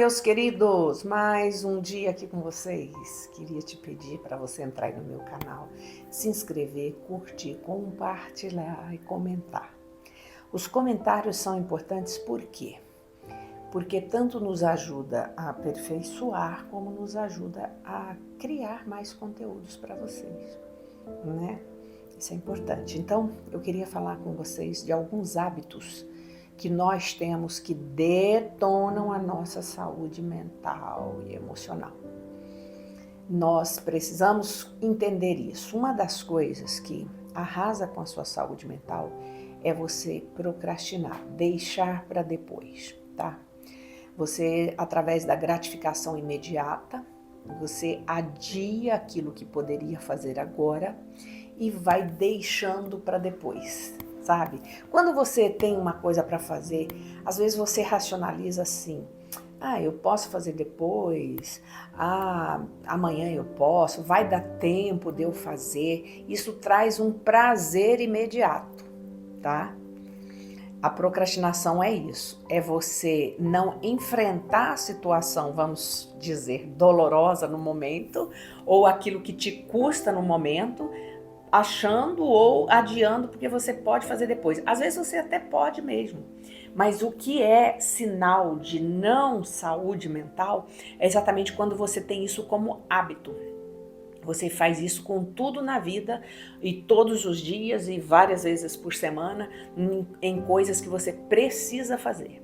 meus queridos, mais um dia aqui com vocês. Queria te pedir para você entrar aí no meu canal, se inscrever, curtir, compartilhar e comentar. Os comentários são importantes por quê? Porque tanto nos ajuda a aperfeiçoar, como nos ajuda a criar mais conteúdos para vocês, né? Isso é importante. Então, eu queria falar com vocês de alguns hábitos que nós temos que detonam a nossa saúde mental e emocional. Nós precisamos entender isso. Uma das coisas que arrasa com a sua saúde mental é você procrastinar, deixar para depois, tá? Você, através da gratificação imediata, você adia aquilo que poderia fazer agora e vai deixando para depois. Sabe? Quando você tem uma coisa para fazer, às vezes você racionaliza assim: eu posso fazer depois, amanhã eu posso, vai dar tempo de eu fazer. Isso traz um prazer imediato, tá? A procrastinação é isso, é você não enfrentar a situação, vamos dizer, dolorosa no momento, ou aquilo que te custa no momento, achando ou adiando porque você pode fazer depois. Às vezes você até pode mesmo, mas o que é sinal de não saúde mental é exatamente quando você tem isso como hábito. Você faz isso com tudo na vida e todos os dias e várias vezes por semana em coisas que você precisa fazer.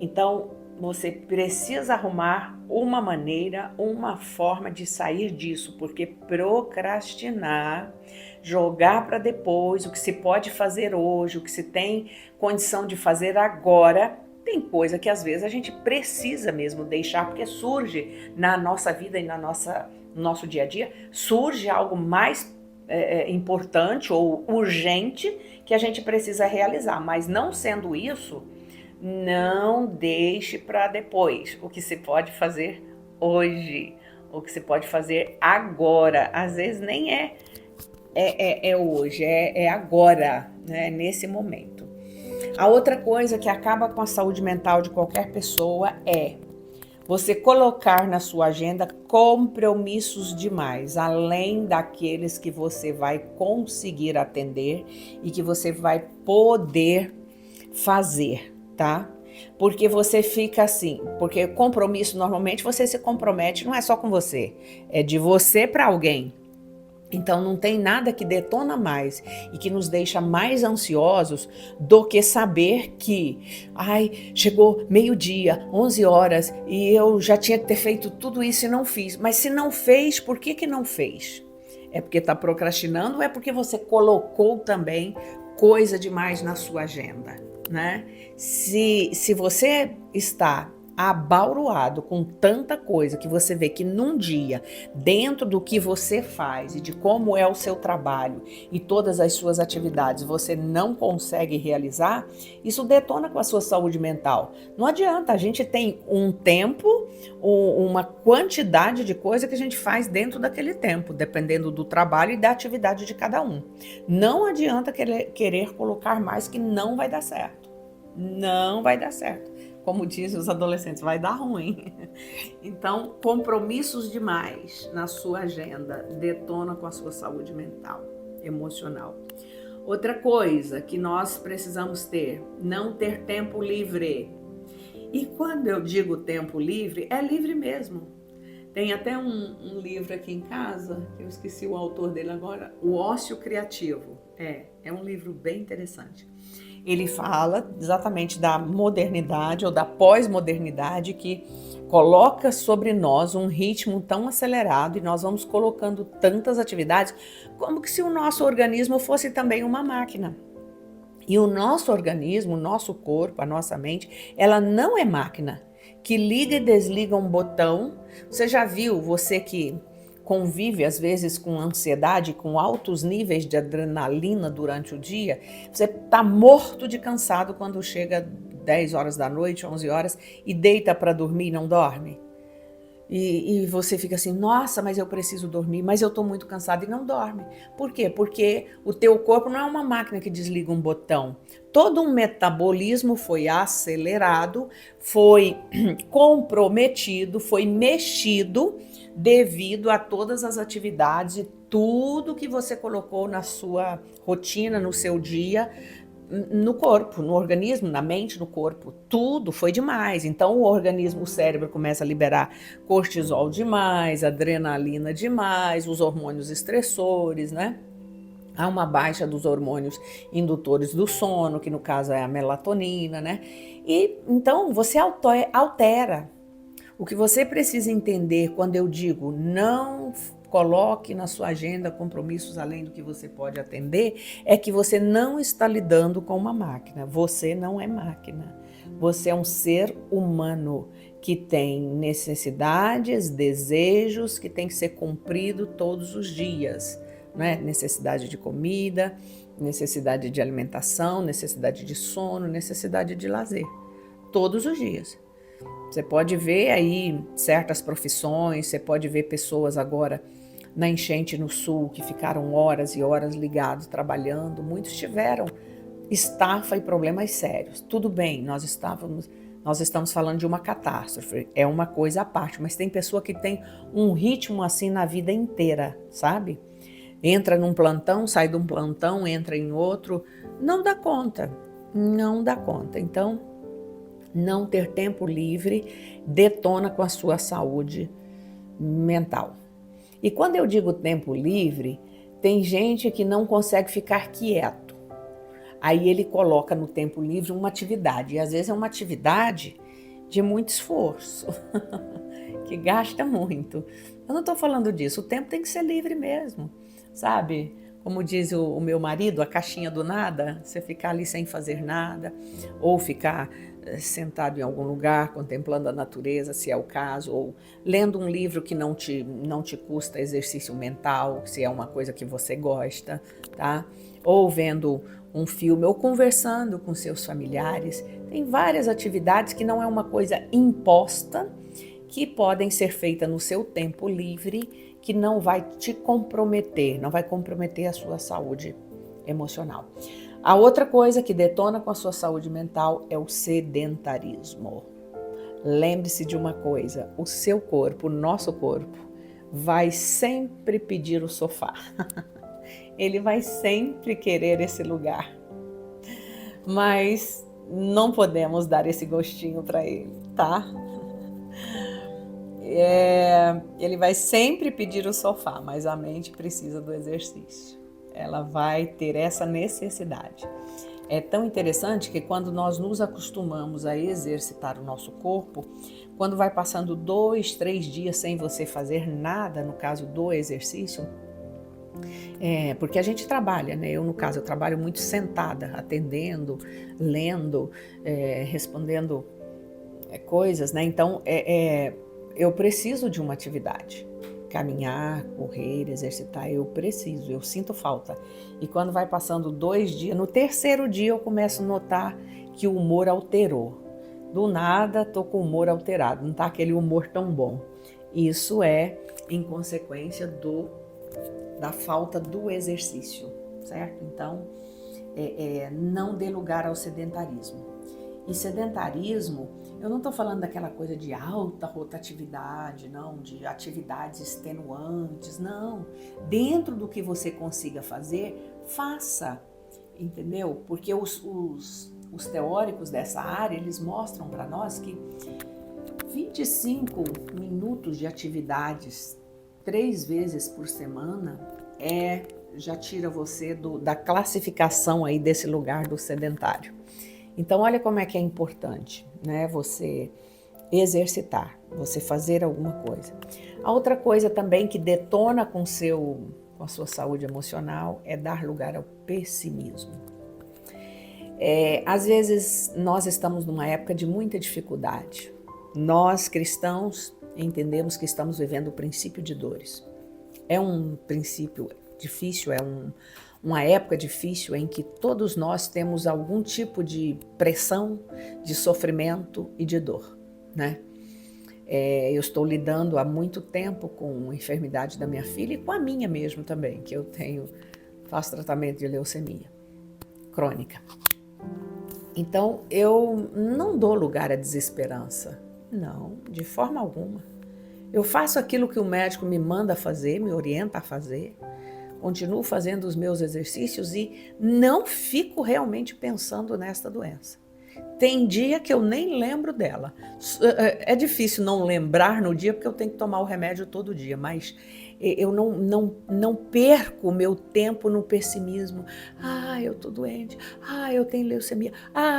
Então, você precisa arrumar uma maneira, uma forma de sair disso, porque procrastinar, jogar para depois o que se pode fazer hoje, o que se tem condição de fazer agora, tem coisa que às vezes a gente precisa mesmo deixar, porque surge na nossa vida e no nosso dia a dia, surge algo mais importante ou urgente que a gente precisa realizar, mas não sendo isso, não deixe para depois o que se pode fazer hoje, o que se pode fazer agora. Às vezes nem é hoje, é agora, né? Nesse momento. A outra coisa que acaba com a saúde mental de qualquer pessoa é você colocar na sua agenda compromissos demais, além daqueles que você vai conseguir atender e que você vai poder fazer, tá? Porque você fica assim, porque compromisso normalmente você se compromete, não é só com você, é de você para alguém. Então não tem nada que detona mais e que nos deixa mais ansiosos do que saber que, chegou meio-dia, 11 horas e eu já tinha que ter feito tudo isso e não fiz. Mas se não fez, por que não fez? É porque está procrastinando ou é porque você colocou também coisa demais na sua agenda, né? Se você está abauroado com tanta coisa que você vê que num dia, dentro do que você faz e de como é o seu trabalho e todas as suas atividades, você não consegue realizar, isso detona com a sua saúde mental. Não adianta, a gente tem um tempo, uma quantidade de coisa que a gente faz dentro daquele tempo, dependendo do trabalho e da atividade de cada um. Não adianta querer colocar mais, que não vai dar certo. Não vai dar certo. Como dizem os adolescentes, vai dar ruim. Então, compromissos demais na sua agenda detona com a sua saúde mental, emocional. Outra coisa que nós precisamos ter, não ter tempo livre. E quando eu digo tempo livre, é livre mesmo. Tem até um livro aqui em casa, que eu esqueci o autor dele agora, O Ócio Criativo. É um livro bem interessante. Ele fala exatamente da modernidade ou da pós-modernidade que coloca sobre nós um ritmo tão acelerado e nós vamos colocando tantas atividades como que se o nosso organismo fosse também uma máquina. E o nosso organismo, o nosso corpo, a nossa mente, ela não é máquina que liga e desliga um botão. Você já viu, você que convive às vezes com ansiedade, com altos níveis de adrenalina durante o dia, você está morto de cansado quando chega 10 horas da noite, 11 horas e deita para dormir e não dorme? E você fica assim, nossa, mas eu preciso dormir, mas eu estou muito cansada e não dorme. Por quê? Porque o teu corpo não é uma máquina que desliga um botão. Todo um metabolismo foi acelerado, foi comprometido, foi mexido devido a todas as atividades e tudo que você colocou na sua rotina, no seu dia, no corpo, no organismo, na mente, no corpo, tudo foi demais. Então o organismo, o cérebro começa a liberar cortisol demais, adrenalina demais, os hormônios estressores, né? Há uma baixa dos hormônios indutores do sono, que no caso é a melatonina, né? E então você altera. O que você precisa entender quando eu digo não coloque na sua agenda compromissos além do que você pode atender, é que você não está lidando com uma máquina. Você não é máquina. Você é um ser humano que tem necessidades, desejos que tem que ser cumprido todos os dias, né? Necessidade de comida, necessidade de alimentação, necessidade de sono, necessidade de lazer, todos os dias. Você pode ver aí certas profissões, você pode ver pessoas agora na enchente no sul que ficaram horas e horas ligados trabalhando. Muitos tiveram estafa e problemas sérios. Tudo bem, nós estamos falando de uma catástrofe, é uma coisa à parte, mas tem pessoa que tem um ritmo assim na vida inteira, sabe? Entra num plantão, sai de um plantão, entra em outro, não dá conta, não dá conta. Então, não ter tempo livre detona com a sua saúde mental. E quando eu digo tempo livre, tem gente que não consegue ficar quieto. Aí ele coloca no tempo livre uma atividade, e às vezes é uma atividade de muito esforço, que gasta muito. Eu não estou falando disso, o tempo tem que ser livre mesmo, sabe? Como diz o meu marido, a caixinha do nada, você ficar ali sem fazer nada, ou ficar sentado em algum lugar, contemplando a natureza, se é o caso, ou lendo um livro que não te custa exercício mental, se é uma coisa que você gosta, tá? Ou vendo um filme, ou conversando com seus familiares. Tem várias atividades que não é uma coisa imposta, que podem ser feitas no seu tempo livre, que não vai te comprometer, não vai comprometer a sua saúde emocional. A outra coisa que detona com a sua saúde mental é o sedentarismo. Lembre-se de uma coisa, o seu corpo, o nosso corpo, vai sempre pedir o sofá. Ele vai sempre querer esse lugar. Mas não podemos dar esse gostinho para ele, tá? Ele vai sempre pedir o sofá, mas a mente precisa do exercício. Ela vai ter essa necessidade. É tão interessante que quando nós nos acostumamos a exercitar o nosso corpo, quando vai passando 2, 3 dias sem você fazer nada, no caso do exercício, porque a gente trabalha, né? Eu, no caso, eu trabalho muito sentada, atendendo, lendo, respondendo coisas, né? Então, eu preciso de uma atividade. Caminhar, correr, exercitar, eu preciso, eu sinto falta. E quando vai passando 2 dias, no terceiro dia eu começo a notar que o humor alterou. Do nada, tô com o humor alterado, não tá aquele humor tão bom. Isso é em consequência da falta do exercício, certo? Então, não dê lugar ao sedentarismo. E sedentarismo, eu não estou falando daquela coisa de alta rotatividade, não, de atividades extenuantes, não. Dentro do que você consiga fazer, faça, entendeu? Porque os teóricos dessa área, eles mostram para nós que 25 minutos de atividades 3 vezes por semana já tira você da classificação aí desse lugar do sedentário. Então, olha como é que é importante, né? Você exercitar, você fazer alguma coisa. A outra coisa também que detona com a sua saúde emocional é dar lugar ao pessimismo. Às vezes, nós estamos numa época de muita dificuldade. Nós, cristãos, entendemos que estamos vivendo o princípio de dores. É um princípio difícil, uma época difícil em que todos nós temos algum tipo de pressão, de sofrimento e de dor, né? Eu estou lidando há muito tempo com a enfermidade da minha filha e com a minha mesmo também, que eu faço tratamento de leucemia crônica. Então, eu não dou lugar à desesperança. Não, de forma alguma. Eu faço aquilo que o médico me manda fazer, me orienta a fazer. Continuo fazendo os meus exercícios e não fico realmente pensando nesta doença. Tem dia que eu nem lembro dela. É difícil não lembrar no dia porque eu tenho que tomar o remédio todo dia, mas eu não perco o meu tempo no pessimismo. Eu tô doente. Eu tenho leucemia.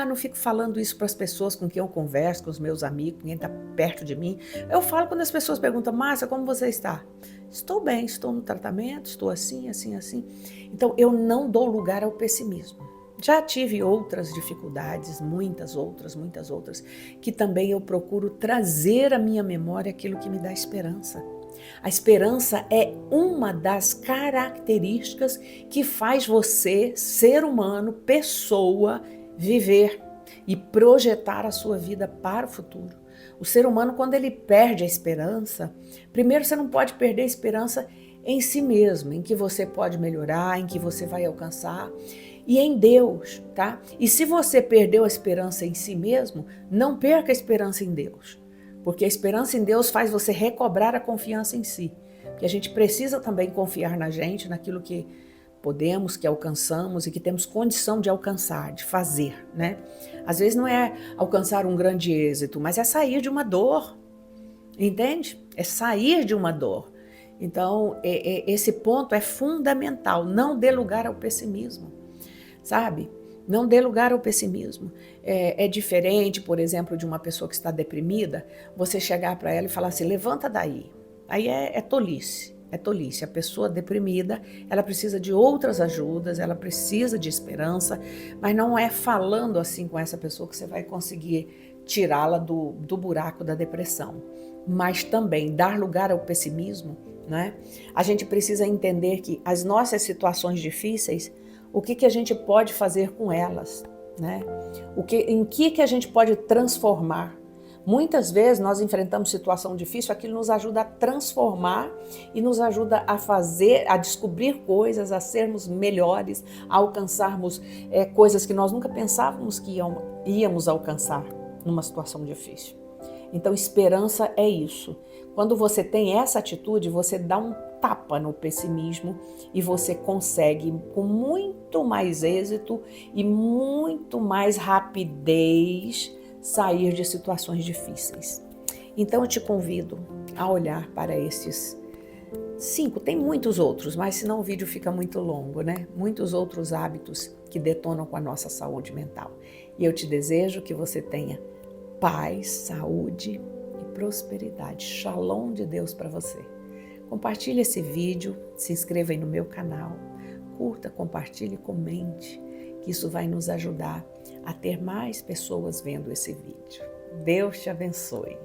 Não fico falando isso para as pessoas com quem eu converso, com os meus amigos, quem está perto de mim. Eu falo quando as pessoas perguntam: Márcia, como você está? Estou bem, estou no tratamento, estou assim, assim, assim. Então, eu não dou lugar ao pessimismo. Já tive outras dificuldades, muitas outras, que também eu procuro trazer à minha memória aquilo que me dá esperança. A esperança é uma das características que faz você, ser humano, pessoa, viver e projetar a sua vida para o futuro. O ser humano, quando ele perde a esperança, primeiro você não pode perder a esperança em si mesmo, em que você pode melhorar, em que você vai alcançar, e em Deus, tá? E se você perdeu a esperança em si mesmo, não perca a esperança em Deus, porque a esperança em Deus faz você recobrar a confiança em si, porque a gente precisa também confiar na gente, naquilo que podemos, que alcançamos e que temos condição de alcançar, de fazer, né? Às vezes não é alcançar um grande êxito, mas é sair de uma dor, entende? É sair de uma dor. Então, esse ponto é fundamental, não dê lugar ao pessimismo, sabe? Não dê lugar ao pessimismo. É diferente, por exemplo, de uma pessoa que está deprimida, você chegar para ela e falar assim: levanta daí. Aí é tolice. É tolice. A pessoa deprimida, ela precisa de outras ajudas, ela precisa de esperança, mas não é falando assim com essa pessoa que você vai conseguir tirá-la do buraco da depressão. Mas também dar lugar ao pessimismo, né? A gente precisa entender que as nossas situações difíceis, o que a gente pode fazer com elas, né? Em que a gente pode transformar. Muitas vezes nós enfrentamos situação difícil, aquilo nos ajuda a transformar e nos ajuda a descobrir coisas, a sermos melhores, a alcançarmos coisas que nós nunca pensávamos que íamos alcançar numa situação difícil. Então, esperança é isso. Quando você tem essa atitude, você dá um tapa no pessimismo e você consegue, com muito mais êxito e muito mais rapidez, sair de situações difíceis. Então, eu te convido a olhar para esses 5, tem muitos outros, mas senão o vídeo fica muito longo, né? Muitos outros hábitos que detonam com a nossa saúde mental. E eu te desejo que você tenha paz, saúde e prosperidade. Shalom de Deus para você. Compartilhe esse vídeo, se inscreva aí no meu canal, curta, compartilhe, comente, que isso vai nos ajudar a ter mais pessoas vendo esse vídeo. Deus te abençoe.